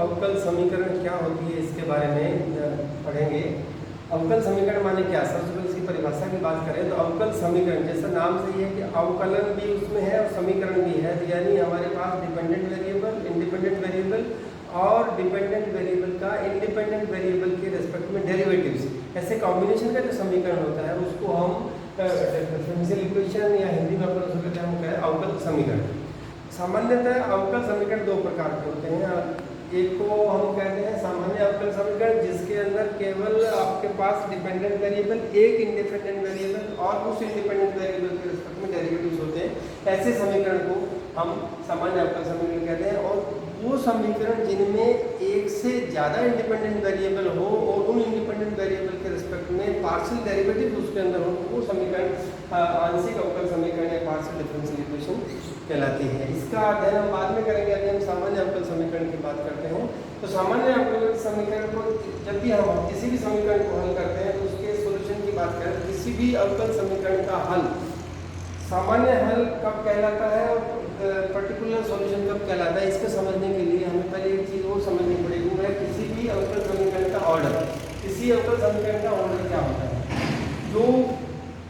अवकल समीकरण क्या होती है इसके बारे में पढ़ेंगे। अवकल समीकरण माने क्या? सबसे पहले इसकी परिभाषा की बात करें तो अवकल समीकरण जैसा नाम से ही है कि अवकलन भी उसमें है और समीकरण भी है, तो यानी हमारे पास डिपेंडेंट वेरिएबल, इंडिपेंडेंट वेरिएबल और डिपेंडेंट वेरिएबल का इंडिपेंडेंट वेरिएबल के रेस्पेक्ट में डेरिवेटिव्स, ऐसे कॉम्बिनेशन का जो समीकरण होता है उसको हम डिफरेंशियल इक्वेशन या हिंदी में अपन उसको हम कहें अवकल समीकरण। सामान्यतः अवकल समीकरण दो प्रकार के होते हैं। एक को हम कहते हैं सामान्य अवकल समीकरण, जिसके अंदर केवल आपके पास डिपेंडेंट वेरिएबल, एक इंडिपेंडेंट वेरिएबल और उस इंडिपेंडेंट वेरिएबल के रिस्पेक्ट में डेरिवेटिव्स होते हैं। ऐसे समीकरण को हम सामान्य अवकल समीकरण कहते हैं। और वो समीकरण जिनमें एक से ज़्यादा इंडिपेंडेंट वेरिएबल हो और उन इंडिपेंडेंट वेरिएबल के रिस्पेक्ट में पार्शियल डेरिवेटिव उसके अंदर हो, वो समीकरण आंशिक अवकल समीकरण या पार्शियल डिफरेंशियल इक्वेशन कहलाती है। इसका अध्ययन हम बाद में करेंगे। अभी हम सामान्य अवकल समीकरण की बात करते हैं। तो सामान्य अवकल समीकरण को जब भी हम किसी भी समीकरण को हल करते हैं तो उसके सोल्यूशन की बात करें, किसी भी अवकल समीकरण का हल सामान्य हल कब कहलाता है और पर्टिकुलर सॉल्यूशन कब कहलाता है, इसको समझने के लिए हमें पहले एक चीज़ और समझनी पड़ेगी, वो है किसी भी अवकल समीकरण का ऑर्डर। किसी अवकल समीकरण का ऑर्डर क्या होता है? जो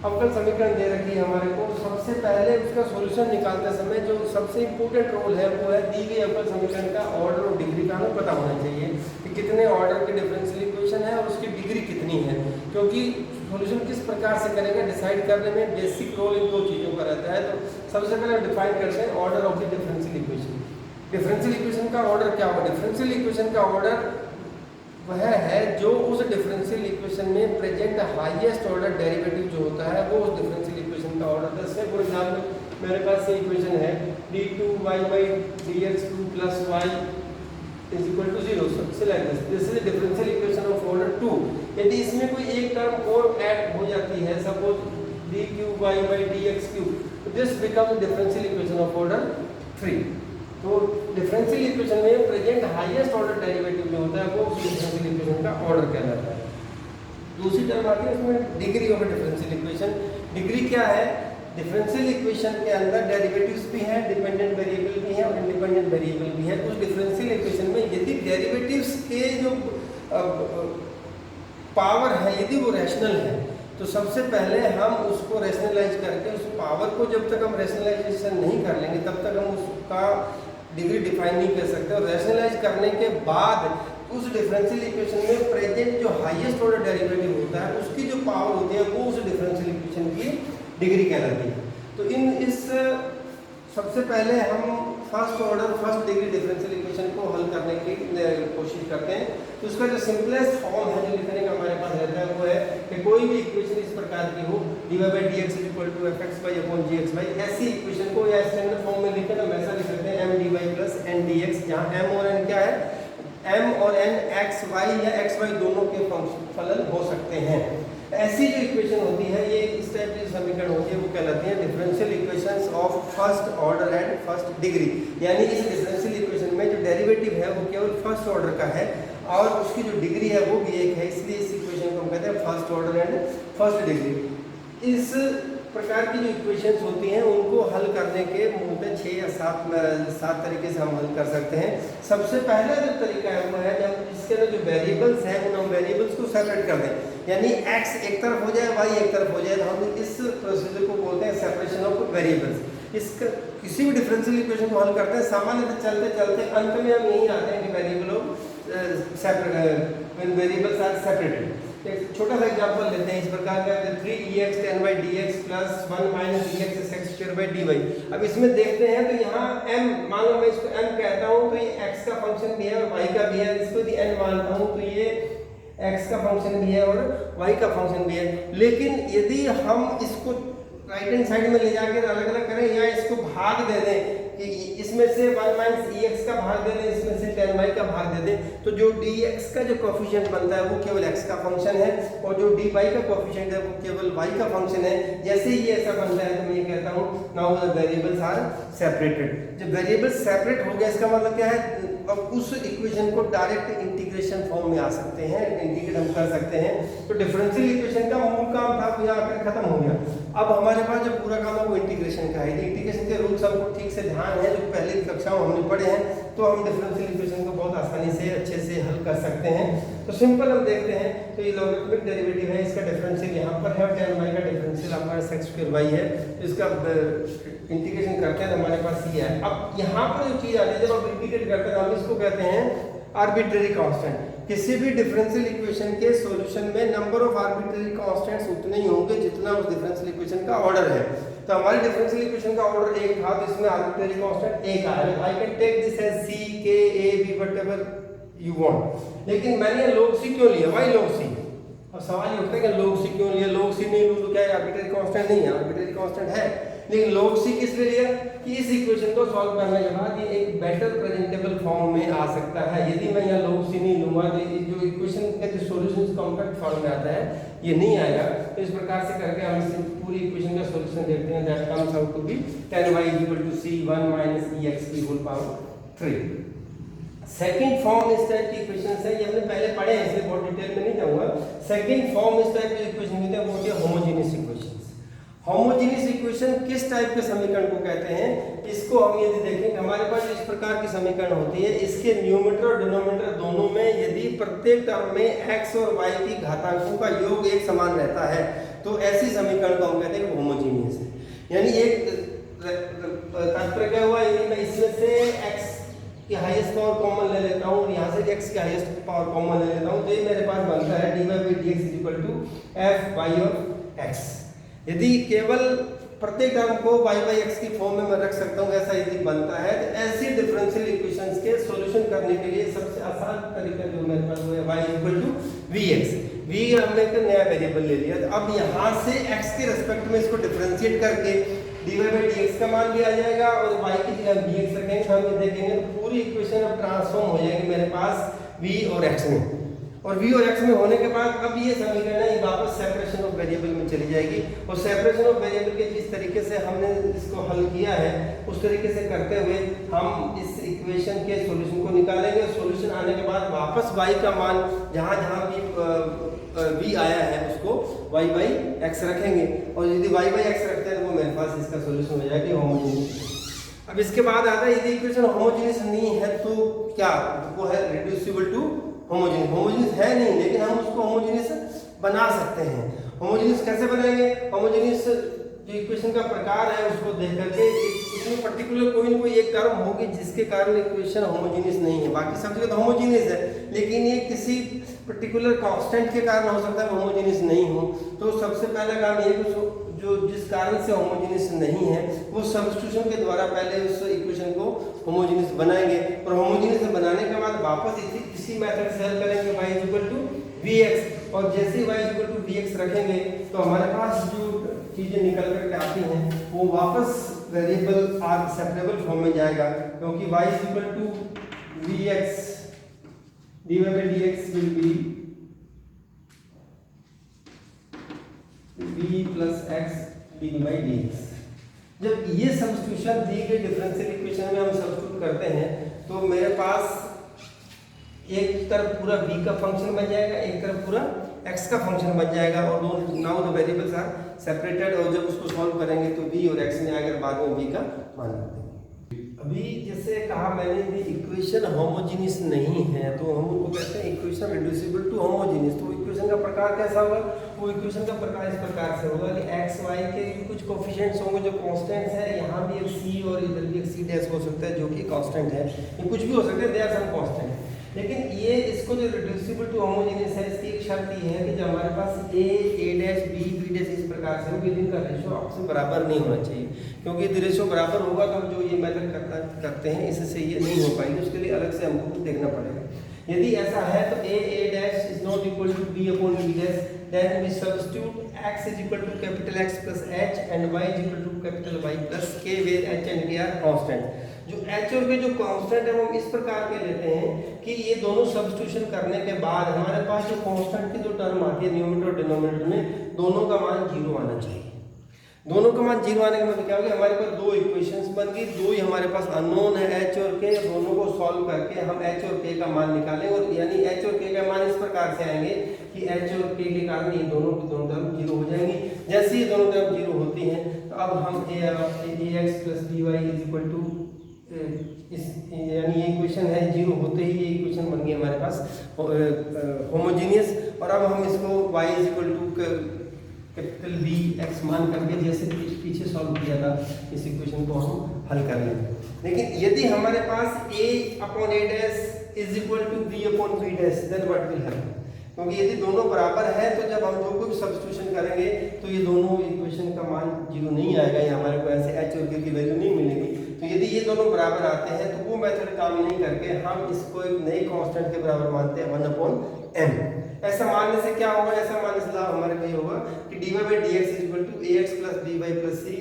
अवकल समीकरण दे रखी है हमारे को, सबसे पहले उसका सॉल्यूशन निकालते समय जो सबसे इम्पोर्टेंट रोल है वो है दी गई अवकल समीकरण का ऑर्डर और डिग्री का हमें पता होना चाहिए कि कितने ऑर्डर के डिफरेंशियल इक्वेशन है और उसकी डिग्री कितनी है, क्योंकि सॉल्यूशन किस प्रकार से करेंगे डिसाइड करने में बेसिक रोल इन दो चीज़ों का रहता है। तो सबसे पहले डिफाइन करते हैं order of the differential equation. Differential equation का ऑर्डर क्या होगा? डिफरेंशियल इक्वेशन का ऑर्डर वह है जो उस डिफरेंशियल इक्वेशन में प्रेजेंट हाईएस्ट ऑर्डर डेरिवेटिव जो होता है वो उस डिफरेंशियल इक्वेशन का ऑर्डर है। जैसे फॉर एग्जांपल मेरे पास ये इक्वेशन है d2y/dx2 + y is equal to 0, so like this is a differential equation of order 2। यदि इसमें कोई एक टर्म और ऐड हो जाती है, सपोज d3y/dx3, तो this becomes differential equation of order 3। तो डिफरेंशियल इक्वेशन में प्रेजेंट हाईएस्ट ऑर्डर डेरिवेटिव जो होता है वो उस डिफरेंशियल इक्वेशन का ऑर्डर कहलाता है। दूसरी टर्म आती है उसमें degree of differential equation. Degree क्या है? डिफरेंशियल इक्वेशन के अंदर डेरिवेटिव्स भी हैं, डिपेंडेंट वेरिएबल भी हैं और इंडिपेंडेंट वेरिएबल भी है। उस डिफरेंशियल इक्वेशन में यदि डेरिवेटिव्स के जो पावर है यदि वो रैशनल है तो सबसे पहले हम उसको रैशनलाइज करके उस पावर को, जब तक हम रैशनलाइजेशन नहीं कर लेंगे तब तक हम उसका डिग्री डिफाइन नहीं कर सकते। और रैशनलाइज करने के बाद उस डिफरेंशियल इक्वेशन में प्रेजेंट जो हाईएस्ट ऑर्डर डेरिवेटिव होता है उसकी जो पावर होती है वो उस डिफरेंशियल इक्वेशन की डिग्री कहलाती है। तो इस सबसे पहले हम first order first degree differential equation को हल करने की कोशिश करते हैं। तो उसका जो सिंपलेस्ट फॉर्म है जो लिखने का हमारे पास रहता है वो है कि कोई भी इक्वेशन इस प्रकार की हो dy/dx = fxy/gxy, ऐसी इक्वेशन को या स्टैंडर्ड फॉर्म में लिखें तो हम ऐसा लिख सकते हैं mdy + ndx, जहाँ m और n क्या है? m और n x y या x y दोनों के फलन हो सकते हैं। ऐसी जो इक्वेशन होती है, ये इस टाइप की समीकरण होती है वो कहलाती है differential equations of first order and first degree. यानी इस डिफरेंशियल इक्वेशन में जो डेरिवेटिव है वो केवल फर्स्ट ऑर्डर का है और उसकी जो डिग्री है वो भी एक है, इसलिए इस इक्वेशन को हम कहते हैं first order and first degree. इस प्रकार की जो इक्वेशंस होती हैं उनको हल करने के मूलतः 6 या 7 तरीके से हम हल कर सकते हैं। सबसे पहला जो तरीका है वो है जब इसके अंदर जो वेरिएबल्स हैं उन वेरिएबल्स को सेपरेट कर दें, यानी x एक तरफ हो जाए y एक तरफ हो जाए, तो हम इस प्रोसीजर को बोलते हैं सेपरेशन ऑफ वेरिएबल्स। इसका किसी भी डिफरेंशियल इक्वेशन को हल करते हैं सामान्यतः चलते चलते अंत में हम यही आते हैं कि variable when variables are separated. एक छोटा सा एग्जांपल लेते हैं इस प्रकार का 3ex 10/dx + 1 - ex x²/dy। अब इसमें देखते हैं तो यहाँ m, मान लो मैं इसको m कहता हूँ तो ये x का फंक्शन भी है और y का भी है। इसको यदि n मानता हूँ तो ये x का फंक्शन भी है और y का फंक्शन भी है। लेकिन यदि हम इसको राइट हैंड साइड में ले जाकर अलग अलग करें या इसको भाग दे दें कि इसमें से 1 - ex का भाग दे दें, इसमें से 10y का भाग दे दें, तो जो dx का जो कोफिशिएंट बनता है वो केवल x का फंक्शन है और जो dy का कोफिशिएंट है वो केवल y का फंक्शन है। जैसे ही ये ऐसा बनता है तो मैं ये कहता हूँ now the variables are separated. जब वेरिएबल्स सेपरेट हो गया इसका मतलब क्या है? अब उस इक्वेशन को डायरेक्ट इंटीग्रेशन फॉर्म में आ सकते हैं, इंटीग्रेट हम कर सकते हैं। तो डिफरेंशियल इक्वेशन का मूल काम था वो यहाँ पर खत्म हो गया। अब हमारे पास जो पूरा काम है वो इंटीग्रेशन का है। इंटीग्रेशन के रूल्स हमको ठीक से ध्यान है जो पहले कक्षाओं हमने पढ़े हैं, तो हम डिफरेंशियल इक्वेशन को बहुत आसानी से कर सकते हैं। तो सिंपल हम देखते हैं, तो ये लॉगरिथमिक डेरिवेटिव है, इसका डिफरेंशियल यहाँ पर है और tan y का डिफरेंशियल हमारा sec स्क्वायर y है, तो इसका इंटीग्रेशन करते हैं तो हमारे पास ये है। अब यहाँ पर जो चीज़ आती है, जब हम इंटीग्रेट करते हैं हम इसको कहते हैं आर्बिट्रेरी कांस्टेंट। किसी भी डिफरेंशियल इक्वेशन के सॉल्यूशन में नंबर ऑफ आर्बिट्रेरी कांस्टेंट्स उतने ही होंगे जितना उस डिफरेंशियल इक्वेशन का ऑर्डर है। तो हमारी डिफरेंशियल इक्वेशन का ऑर्डर एक था, तो इसमें आर्बिट्रेरी कांस्टेंट एक आया। I can take this as c k a b whatever you want, लेकिन मैंने log c क्यों लिया, व्हाई log c? अब सवाल ये उठता है कि log c क्यों लिया, log c नहीं लूं तो क्या आर्बिट्रेरी कांस्टेंट नहीं है? आर्बिट्रेरी कांस्टेंट है, लेकिन log c किस लिए लिया कि इस इक्वेशन को सॉल्व करने के बाद ये एक बेटर प्रेजेंटेबल फॉर्म में आ सकता है। यदि मैं यहाँ log c नहीं लूंगा तो ये जो इक्वेशन का जो सॉल्यूशन कॉम्पैक्ट फॉर्म में आता है ये नहीं आएगा। तो इस प्रकार से करके हम इस पूरी इक्वेशन का सॉल्यूशन देखते हैं, that comes out to be tan y = c1 - ex की होल पावर 3। सेकंड फॉर्म इस टाइप की इक्वेशन है, ये हमने पहले पढ़े हैं इसलिए बहुत डिटेल में नहीं जाऊंगा। सेकंड फॉर्म इस टाइप की इक्वेशन होती है वो होती है होमोजेनियस इक्वेशंस। होमोजेनियस इक्वेशन किस टाइप के समीकरण को कहते हैं, इसको हम यदि देखें हमारे पास इस प्रकार की समीकरण होती है, इसके न्यूमरेटर और डिनोमिनेटर दोनों में यदि प्रत्येक टर्म में x और y की घातांकों का योग एक समान रहता है तो ऐसी समीकरण को हम कहते हैं होमोजेनियस है। यानी एक तात्पर्य क्या हुआ, यदि मैं इसमें से x की हाईएस्ट पावर कॉमन ले लेता हूं और यहां से x की हाईएस्ट पावर कॉमन ले लेता हूं तो ये मेरे पास बनता है dy/dx = f y of x। यदि केवल प्रत्येक टर्म को y/x की फॉर्म में मैं रख सकता हूं, ऐसा यदि बनता है तो ऐसी डिफरेंशियल इक्वेशंस के सॉल्यूशन करने के लिए सबसे आसान तरीका जो मेरे पास वो है y = vx। v हमने एक नया वेरिएबल ले लिया, तो अब यहां से x के रिस्पेक्ट में इसको डिफरेंशिएट करके dy/dx का मान भी आ जाएगा और y की जगह dx रखेंगे तो हम ये देखेंगे तो पूरी इक्वेशन अब ट्रांसफॉर्म हो जाएगी मेरे पास v और x में। और v और x में होने के बाद अब ये समीकरण है ये वापस सेपरेशन ऑफ वेरिएबल में चली जाएगी और सेपरेशन ऑफ वेरिएबल के जिस तरीके से हमने इसको हल किया है उस तरीके से करते हुए हम इस इक्वेशन के सॉल्यूशन को निकालेंगे। सॉल्यूशन आने के बाद वापस y का मान जहाँ जहाँ भी v आया है उसको y/x रखेंगे और यदि y/x रखते हैं तो वो मेरे पास इसका सॉल्यूशन हो जाएगा होमोजेनियस। अब इसके बाद आता है यदि इक्वेशन होमोजेनियस नहीं है तो क्या, वो है रिड्यूसिबल टू होमोजेनियस। होमोजेनियस है नहीं लेकिन हम उसको होमोजेनियस बना सकते हैं। होमोजेनियस कैसे बनाएंगे, होमोजेनियस जो इक्वेशन का प्रकार है उसको देख करके इसमें पर्टिकुलर कोई ना कोई एक टर्म होगी जिसके कारण इक्वेशन होमोजेनियस नहीं है, बाकी सब जगह तो होमोजेनियस है लेकिन ये किसी पर्टिकुलर कांस्टेंट के कारण हो सकता है होमोजेनियस नहीं हो। तो सबसे पहला काम ये जो जिस कारण से होमोजेनियस नहीं है वो सब्स्टिट्यूशन के द्वारा पहले उस इक्वेशन को होमोजेनियस बनाएंगे और होमोजेनियस बनाने के बाद वापस इसी मेथड से हल करेंगे y = vx और जैसे y = vx रखेंगे तो हमारे पास जो चीजें निकल कर के आती हैं वो वापस वेरिएबल आर सेपरेबल फॉर्म में जाएगा क्योंकि y = vx dy/dx will be v + x dy/dx। जब ये सब्स्टिट्यूशन दी गई डिफरेंशियल इक्वेशन में हम सब्स्टिट्यूट करते हैं तो मेरे पास एक तरफ पूरा v का फंक्शन बन जाएगा, एक तरफ पूरा x का फंक्शन बन जाएगा और दोनों now the variables are separated और जब उसको सॉल्व करेंगे तो v और x में आकर बाद में v का मान देंगे। अभी जैसे कहा मैंने भी इक्वेशन होमोजेनियस नहीं है तो हम उनको कहते हैं इक्वेशन रिड्यूसिबल टू होमोजेनियस। तो इक्वेशन का प्रकार कैसा होगा, वो इक्वेशन का प्रकार इस प्रकार से होगा कि x y के कुछ कोफिशिएंट्स होंगे जो कांस्टेंट्स है, यहाँ भी एक c और इधर भी एक c डैश हो सकता है जो कि कांस्टेंट है, ये कुछ भी हो सकता है, दे आर सम कांस्टेंट। लेकिन ये इसको जो रिड्यूसिबल टू होमोजेनियस है इसकी एक शर्त ये है कि जब हमारे पास a b b इस प्रकार से होगी इनका रेशियो आपस में बराबर नहीं होना चाहिए, क्योंकि यदि रेशियो बराबर होगा तो जो ये मेथड करते हैं इससे ये नहीं हो पाएगी, उसके लिए अलग से हमको कुछ देखना पड़ेगा। यदि ऐसा है तो a is not equal to b/b dash, then we substitute x is equal to capital X plus h and y is equal to capital Y plus k where h and k are constant। जो h और k जो constant है वो हम इस प्रकार के लेते हैं कि ये दोनों सब्स्टिट्यूशन करने के बाद हमारे पास जो कांस्टेंट की जो टर्म आती है न्यूमरेटर और डिनोमिनेटर में दोनों का मान 0 आना चाहिए। दोनों का मान 0 आने का मतलब क्या हो गया, हमारे पास दो इक्वेशंस बन गई, दो ही हमारे पास अननोन है h और k, दोनों को सॉल्व करके हम h और k का मान निकालें और यानी h और k का मान इस प्रकार से आएंगे कि h और k के कारण ये दोनों की दोनों टर्म 0 हो जाएंगी। जैसे ये दोनों टर्म 0 होती हैं तो अब हम ax plus by is equal to इस यानी ये इक्वेशन है 0 होते ही ये इक्वेशन बन गई हमारे पास होमोजीनियस। और अब हम इसको y is equal to capital B X मान करके जैसे पीछे सॉल्व किया था इस इक्वेशन को हम हल कर लेंगे। लेकिन यदि हमारे पास a upon a dash is equal to b upon b dash then what will happen, क्योंकि यदि दोनों बराबर है तो जब हम जो कुछ सब्स्टिट्यूशन करेंगे तो ये दोनों इक्वेशन का मान जीरो नहीं आएगा, या हमारे को ऐसे h और k की वैल्यू नहीं मिलेगी। तो यदि ये दोनों बराबर आते हैं तो वो मेथड काम नहीं करके हम इसको एक नई कांस्टेंट के बराबर मानते हैं 1 अपॉन m। ऐसा मानने से क्या होगा, ऐसा मानने से लाभ हमारे को ये होगा कि dy by dx is equal to ax plus by plus c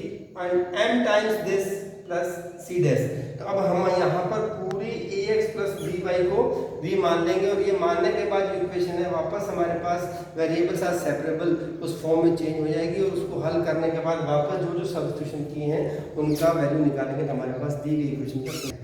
and m times this plus c dash. तो अब हम यहाँ पर पूरी ax plus by को v मान लेंगे, और ये मानने के बाद जो इक्वेशन है वापस हमारे पास वेरिएबल्स आर सेपरेबल उस फॉर्म में चेंज हो जाएगी, और उसको हल करने के बाद वापस जो जो सब्स्टिट्यूशन किए हैं उनका वैल्यू निकालेंगे तो हमारे पास दी गई इक्वेशन का